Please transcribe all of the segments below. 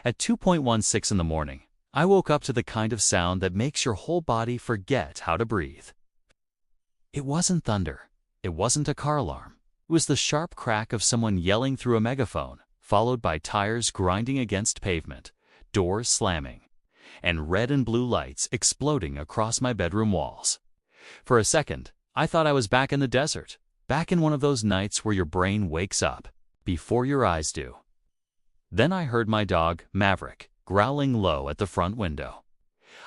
At 2:16 in the morning, I woke up to the kind of sound that makes your whole body forget how to breathe. It wasn't thunder. It wasn't a car alarm. It was the sharp crack of someone yelling through a megaphone, followed by tires grinding against pavement, doors slamming, and red and blue lights exploding across my bedroom walls. For a second, I thought I was back in the desert, back in one of those nights where your brain wakes up before your eyes do. Then I heard my dog, Maverick, growling low at the front window.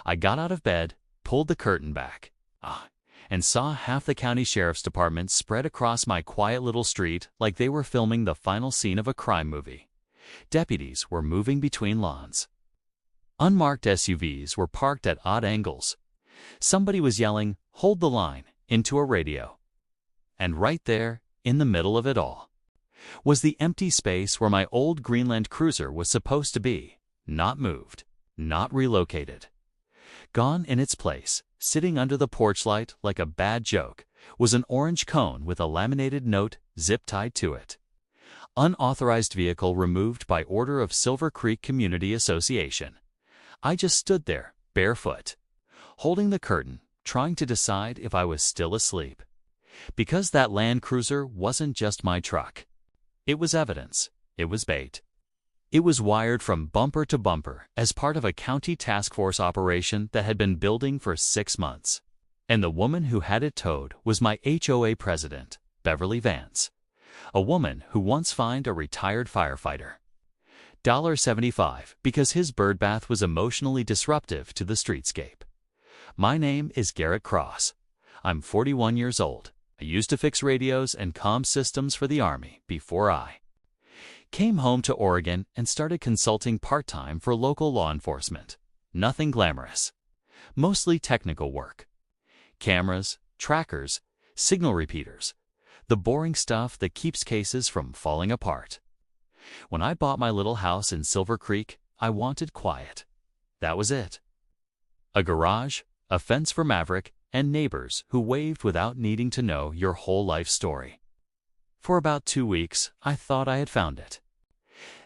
I got out of bed, pulled the curtain back, and saw half the county sheriff's department spread across my quiet little street like they were filming the final scene of a crime movie. Deputies were moving between lawns. Unmarked SUVs were parked at odd angles. Somebody was yelling, "Hold the line," into a radio. And right there, in the middle of it all, was the empty space where my old Greenland cruiser was supposed to be, not moved, not relocated. Gone in its place, sitting under the porch light like a bad joke, was an orange cone with a laminated note zip-tied to it. Unauthorized vehicle removed by order of Silver Creek Community Association. I just stood there, barefoot, holding the curtain, trying to decide if I was still asleep. Because that Land Cruiser wasn't just my truck. It was evidence. It was bait. It was wired from bumper to bumper as part of a county task force operation that had been building for 6 months. And the woman who had it towed was my HOA president, Beverly Vance, a woman who once fined a retired firefighter $75 because his birdbath was emotionally disruptive to the streetscape. My name is Garrett Cross. I'm 41 years old. I used to fix radios and comm systems for the Army before I came home to Oregon and started consulting part-time for local law enforcement. Nothing glamorous. Mostly technical work. Cameras, trackers, signal repeaters. The boring stuff that keeps cases from falling apart. When I bought my little house in Silver Creek, I wanted quiet. That was it. A garage, a fence for Maverick, and neighbors who waved without needing to know your whole life story. For about 2 weeks, I thought I had found it.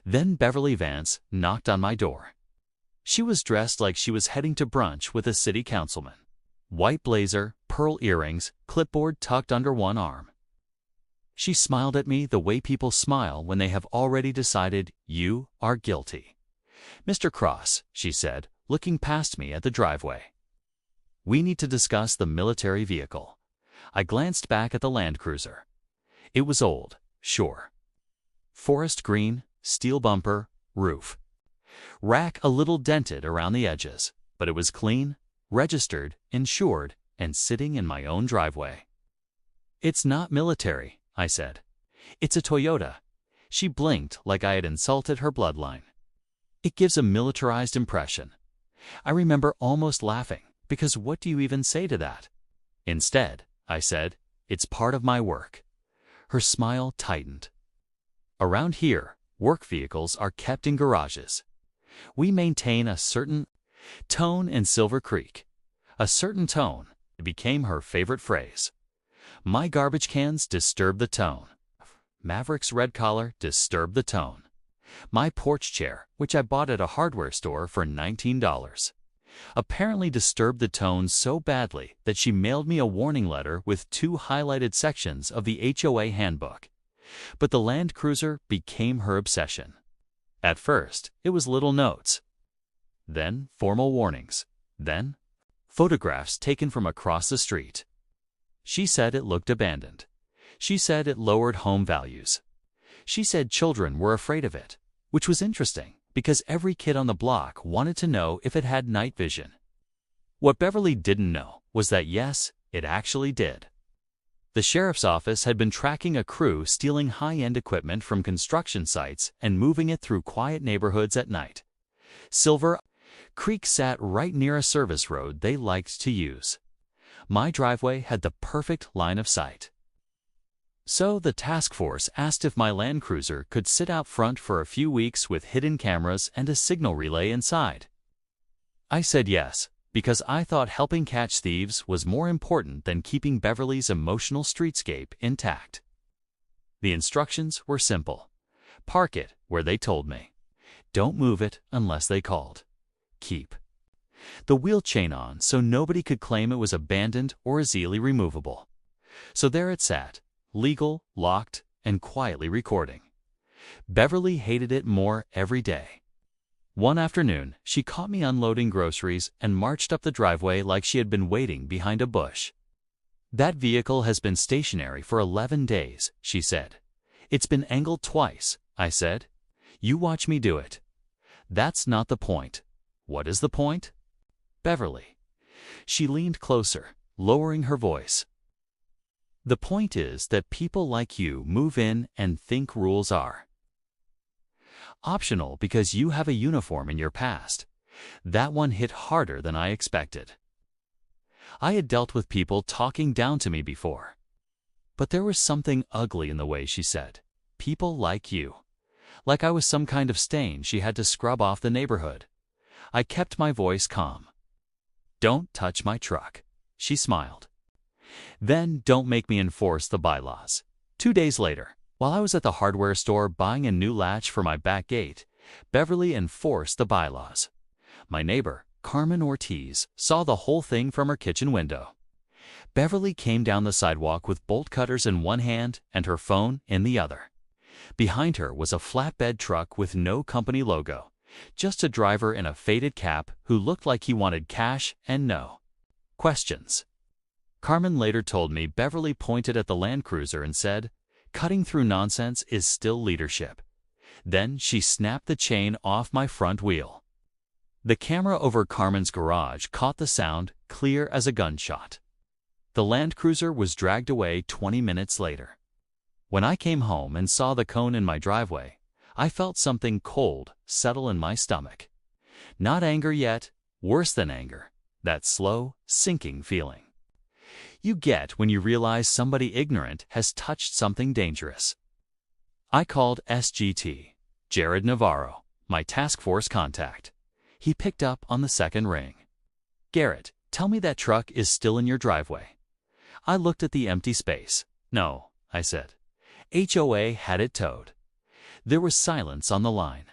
Then Beverly Vance knocked on my door. She was dressed like she was heading to brunch with a city councilman. White blazer, pearl earrings, clipboard tucked under one arm. She smiled at me the way people smile when they have already decided you are guilty. "Mr. Cross," she said, looking past me at the driveway. "We need to discuss the military vehicle." I glanced back at the Land Cruiser. It was old, sure. Forest green, steel bumper, roof. Rack a little dented around the edges, but it was clean, registered, insured, and sitting in my own driveway. "It's not military," I said. "It's a Toyota." She blinked like I had insulted her bloodline. "It gives a militarized impression." I remember almost laughing, because what do you even say to that? "Instead," I said, "it's part of my work." Her smile tightened. "Around here, work vehicles are kept in garages. We maintain a certain tone in Silver Creek." A certain tone. It became her favorite phrase. My garbage cans disturb the tone. Maverick's red collar disturbed the tone. My porch chair, which I bought at a hardware store for $19, apparently disturbed the tone so badly that she mailed me a warning letter with 2 highlighted sections of the HOA handbook. But the Land Cruiser became her obsession. At first, it was little notes. Then formal warnings. Then photographs taken from across the street. She said it looked abandoned. She said it lowered home values. She said children were afraid of it, which was interesting because every kid on the block wanted to know if it had night vision. What Beverly didn't know was that yes, it actually did. The sheriff's office had been tracking a crew stealing high-end equipment from construction sites and moving it through quiet neighborhoods at night. Silver Creek sat right near a service road they liked to use. My driveway had the perfect line of sight. So the task force asked if my Land Cruiser could sit out front for a few weeks with hidden cameras and a signal relay inside. I said yes, because I thought helping catch thieves was more important than keeping Beverly's emotional streetscape intact. The instructions were simple. Park it where they told me. Don't move it unless they called. Keep the wheel chain on so nobody could claim it was abandoned or easily removable. So there it sat, legal, locked, and quietly recording. Beverly hated it more every day. One afternoon, she caught me unloading groceries and marched up the driveway like she had been waiting behind a bush. "That vehicle has been stationary for 11 days, she said. "It's been angled twice," I said. "You watch me do it." "That's not the point." "What is the point?" "Beverly." She leaned closer, lowering her voice. "The point is that people like you move in and think rules are optional because you have a uniform in your past." That one hit harder than I expected. I had dealt with people talking down to me before. But there was something ugly in the way she said, "People like you." Like I was some kind of stain she had to scrub off the neighborhood. I kept my voice calm. "Don't touch my truck," she smiled. "Then don't make me enforce the bylaws." 2 days later, while I was at the hardware store buying a new latch for my back gate, Beverly enforced the bylaws. My neighbor, Carmen Ortiz, saw the whole thing from her kitchen window. Beverly came down the sidewalk with bolt cutters in one hand and her phone in the other. Behind her was a flatbed truck with no company logo, just a driver in a faded cap who looked like he wanted cash and no questions. Carmen later told me Beverly pointed at the Land Cruiser and said, "Cutting through nonsense is still leadership." Then she snapped the chain off my front wheel. The camera over Carmen's garage caught the sound clear as a gunshot. The Land Cruiser was dragged away 20 minutes later. When I came home and saw the cone in my driveway, I felt something cold settle in my stomach. Not anger yet, worse than anger, that slow, sinking feeling you get when you realize somebody ignorant has touched something dangerous. I called SGT, Jared Navarro, my task force contact. He picked up on the second ring. "Garrett, tell me that truck is still in your driveway." I looked at the empty space. "No," I said. "HOA had it towed." There was silence on the line.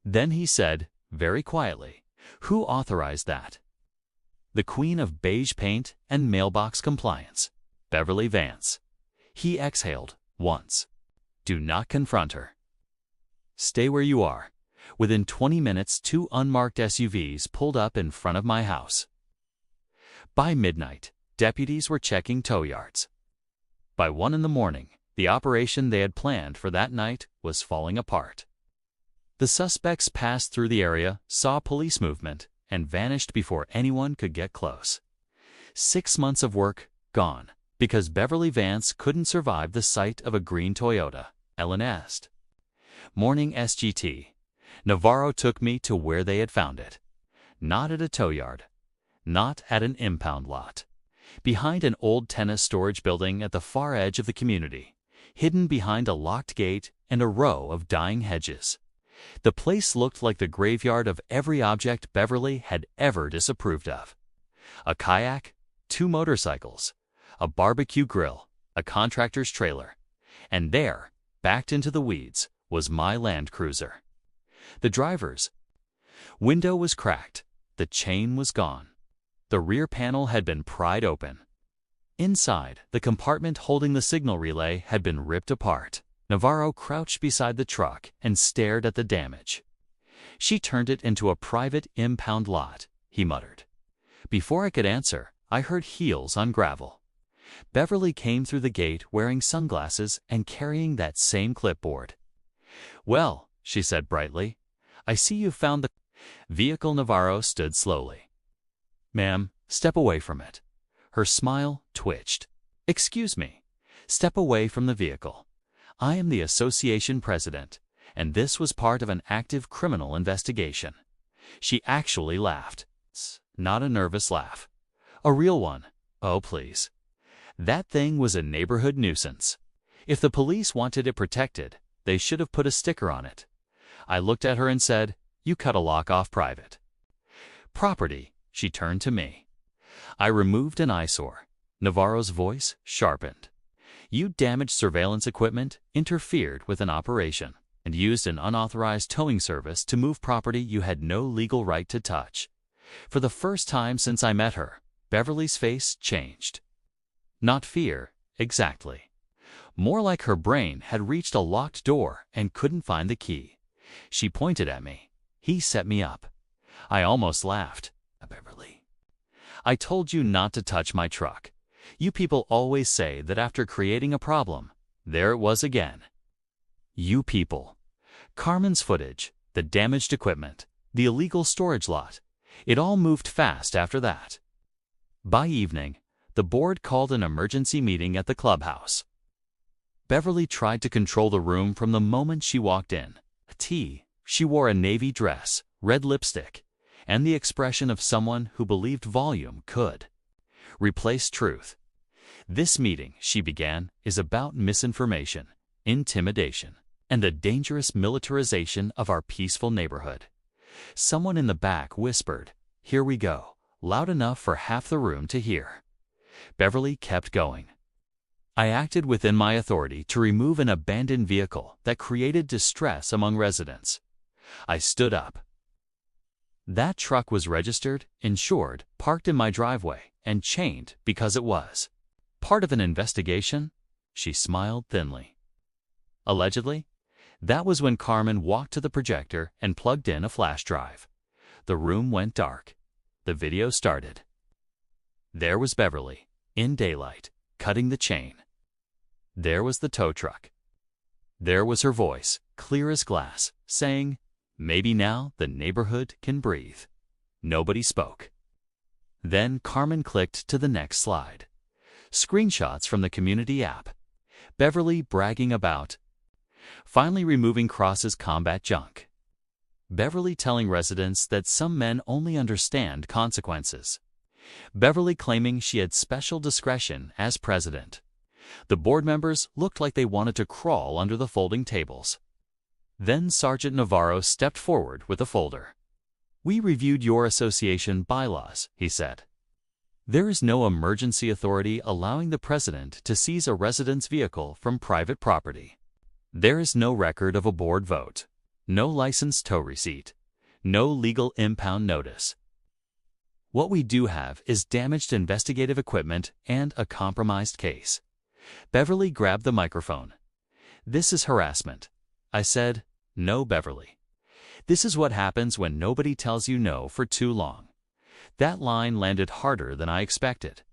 Then he said, very quietly, "Who authorized that?" "The queen of beige paint and mailbox compliance, Beverly Vance." He exhaled once. "Do not confront her. Stay where you are." Within 20 minutes, 2 unmarked SUVs pulled up in front of my house. By midnight, deputies were checking tow yards. By 1 in the morning, the operation they had planned for that night was falling apart. The suspects passed through the area, saw police movement, and vanished before anyone could get close. 6 months of work gone, because Beverly Vance couldn't survive the sight of a green Toyota, LNS. Morning SGT. Navarro took me to where they had found it. Not at a tow yard. Not at an impound lot. Behind an old tennis storage building at the far edge of the community, hidden behind a locked gate and a row of dying hedges. The place looked like the graveyard of every object Beverly had ever disapproved of. A kayak, 2 motorcycles, a barbecue grill, a contractor's trailer, and there, backed into the weeds, was my Land Cruiser. The driver's window was cracked, the chain was gone. The rear panel had been pried open. Inside, the compartment holding the signal relay had been ripped apart. Navarro crouched beside the truck and stared at the damage. "She turned it into a private impound lot," he muttered. Before I could answer, I heard heels on gravel. Beverly came through the gate wearing sunglasses and carrying that same clipboard. "Well," she said brightly, "I see you found the vehicle." Navarro stood slowly. "Ma'am, step away from it." Her smile twitched. "Excuse me. Step away from the vehicle. I am the association president, and this was part of an active criminal investigation." She actually laughed. Not a nervous laugh. A real one. "Oh, please. That thing was a neighborhood nuisance. If the police wanted it protected, they should have put a sticker on it." I looked at her and said, "You cut a lock off private property." She turned to me. I removed an eyesore. Navarro's voice sharpened. "You damaged surveillance equipment, interfered with an operation. and used an unauthorized towing service to move property you had no legal right to touch. For the first time since I met her, Beverly's face changed. Not fear, exactly. More like her brain had reached a locked door and couldn't find the key. She pointed at me. He set me up. I almost laughed. Beverly, I told you not to touch my truck. You people always say that after creating a problem, there it was again. You people. Carmen's footage, the damaged equipment, the illegal storage lot. It all moved fast after that. By evening, the board called an emergency meeting at the clubhouse. Beverly tried to control the room from the moment she walked in. She wore a navy dress, red lipstick, and the expression of someone who believed volume could replace truth. This meeting, she began, is about misinformation, intimidation, and the dangerous militarization of our peaceful neighborhood. Someone in the back whispered, "Here we go," loud enough for half the room to hear. Beverly kept going. I acted within my authority to remove an abandoned vehicle that created distress among residents. I stood up. That truck was registered, insured, parked in my driveway, and chained because it was part of an investigation. She smiled thinly. Allegedly, that was when Carmen walked to the projector and plugged in a flash drive. The room went dark. The video started. There was Beverly, in daylight, cutting the chain. There was the tow truck. There was her voice, clear as glass, saying, "Maybe now the neighborhood can breathe." Nobody spoke. Then Carmen clicked to the next slide. Screenshots from the community app. Beverly bragging about finally removing Cross's combat junk. Beverly telling residents that some men only understand consequences. Beverly claiming she had special discretion as president. The board members looked like they wanted to crawl under the folding tables. Then Sergeant Navarro stepped forward with a folder. "We reviewed your association bylaws," he said. "There is no emergency authority allowing the president to seize a resident's vehicle from private property. There is no record of a board vote, no licensed tow receipt, no legal impound notice. What we do have is damaged investigative equipment and a compromised case." Beverly grabbed the microphone. "This is harassment." I said, "No, Beverly. This is what happens when nobody tells you no for too long." That line landed harder than I expected.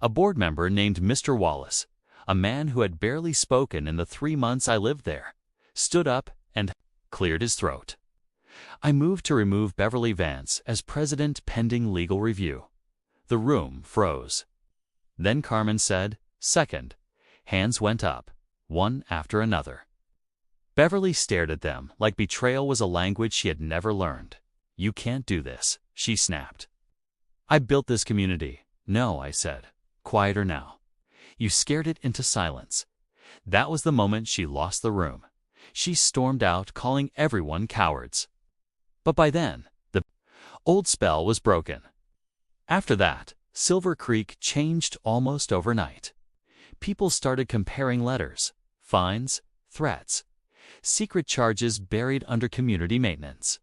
A board member named Mr. Wallace, a man who had barely spoken in the 3 months I lived there, stood up and cleared his throat. I moved to remove Beverly Vance as president pending legal review. The room froze. Then Carmen said, "Second." Hands went up, one after another. Beverly stared at them like betrayal was a language she had never learned. "You can't do this," she snapped. "I built this community." "No," I said. "Quieter now." "You scared it into silence." That was the moment she lost the room. She stormed out, calling everyone cowards. But by then, the old spell was broken. After that, Silver Creek changed almost overnight. People started comparing letters, fines, threats, secret charges buried under community maintenance.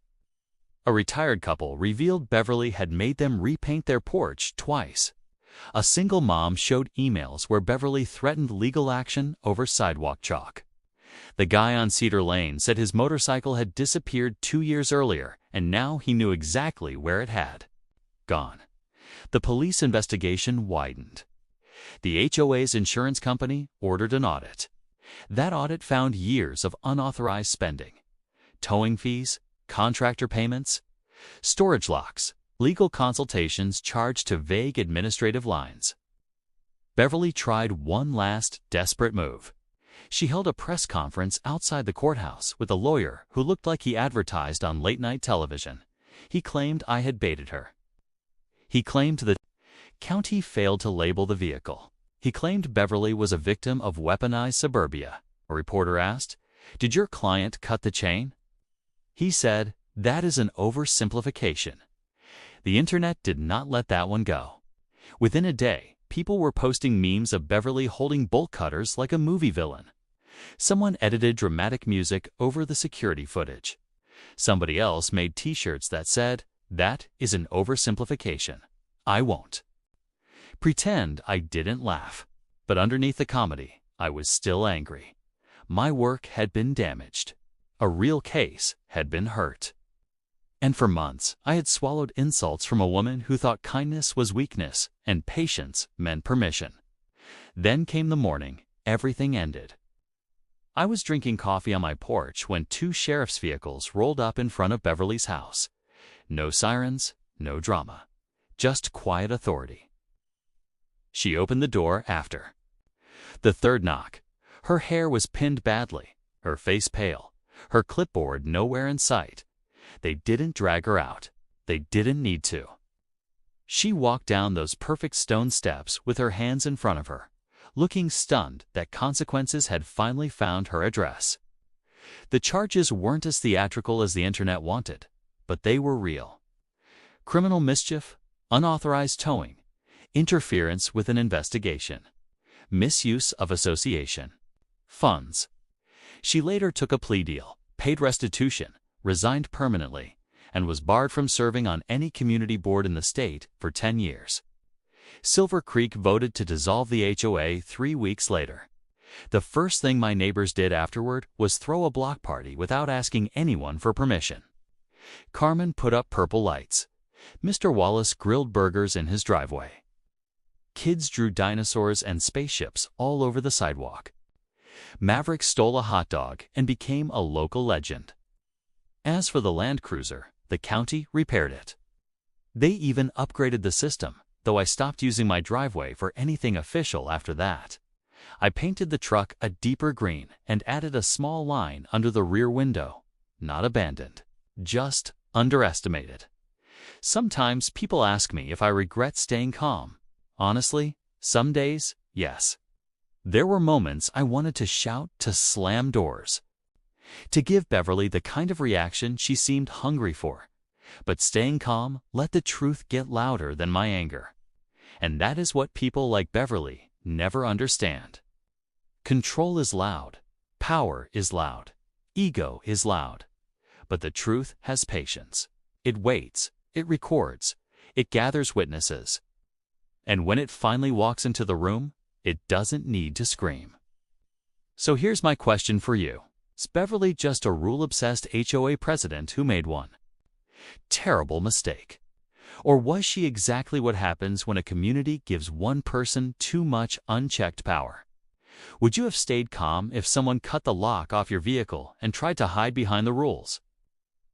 A retired couple revealed Beverly had made them repaint their porch twice. A single mom showed emails where Beverly threatened legal action over sidewalk chalk. The guy on Cedar Lane said his motorcycle had disappeared 2 years earlier, and now he knew exactly where it had gone. The police investigation widened. The HOA's insurance company ordered an audit. That audit found years of unauthorized spending. Towing fees, contractor payments, storage locks, legal consultations charged to vague administrative lines. Beverly tried one last desperate move. She held a press conference outside the courthouse with a lawyer who looked like he advertised on late-night television. He claimed I had baited her. He claimed the county failed to label the vehicle. He claimed Beverly was a victim of weaponized suburbia. A reporter asked, "Did your client cut the chain?" He said, "That is an oversimplification." The internet did not let that one go. Within a day, people were posting memes of Beverly holding bolt cutters like a movie villain. Someone edited dramatic music over the security footage. Somebody else made t-shirts that said, "That is an oversimplification. I won't." Pretend I didn't laugh. But underneath the comedy, I was still angry. My work had been damaged. A real case had been hurt. And for months, I had swallowed insults from a woman who thought kindness was weakness and patience meant permission. Then came the morning everything ended. I was drinking coffee on my porch when 2 sheriff's vehicles rolled up in front of Beverly's house. No sirens, no drama, just quiet authority. She opened the door after. The third knock. Her hair was pinned badly, her face pale, her clipboard nowhere in sight. They didn't drag her out. They didn't need to. She walked down those perfect stone steps with her hands in front of her, looking stunned that consequences had finally found her address. The charges weren't as theatrical as the internet wanted, but they were real. Criminal mischief, unauthorized towing, interference with an investigation, misuse of association, funds. She later took a plea deal, paid restitution, resigned permanently, and was barred from serving on any community board in the state for 10 years. Silver Creek voted to dissolve the HOA 3 weeks later. The first thing my neighbors did afterward was throw a block party without asking anyone for permission. Carmen put up purple lights. Mr. Wallace grilled burgers in his driveway. Kids drew dinosaurs and spaceships all over the sidewalk. Maverick stole a hot dog and became a local legend. As for the Land Cruiser, the county repaired it. They even upgraded the system, though I stopped using my driveway for anything official after that. I painted the truck a deeper green and added a small line under the rear window. Not abandoned, just underestimated. Sometimes people ask me if I regret staying calm. Honestly, some days, yes. There were moments I wanted to shout, to slam doors, to give Beverly the kind of reaction she seemed hungry for. But staying calm let the truth get louder than my anger. And that is what people like Beverly never understand. Control is loud. Power is loud. Ego is loud. But the truth has patience. It waits. It records. It gathers witnesses. And when it finally walks into the room, it doesn't need to scream. So here's my question for you. Is Beverly just a rule-obsessed HOA president who made one terrible mistake? Or was she exactly what happens when a community gives one person too much unchecked power? Would you have stayed calm if someone cut the lock off your vehicle and tried to hide behind the rules?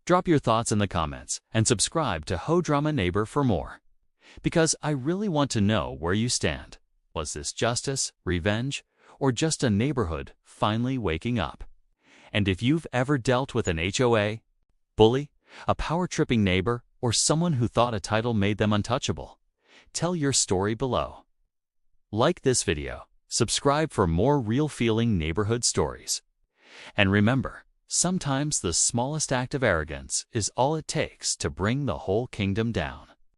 Drop your thoughts in the comments and subscribe to Ho Drama Neighbor for more. Because I really want to know where you stand. Was this justice, revenge, or just a neighborhood finally waking up? And if you've ever dealt with an HOA, bully, a power-tripping neighbor, or someone who thought a title made them untouchable, tell your story below. Like this video, subscribe for more real-feeling neighborhood stories. And remember, sometimes the smallest act of arrogance is all it takes to bring the whole kingdom down.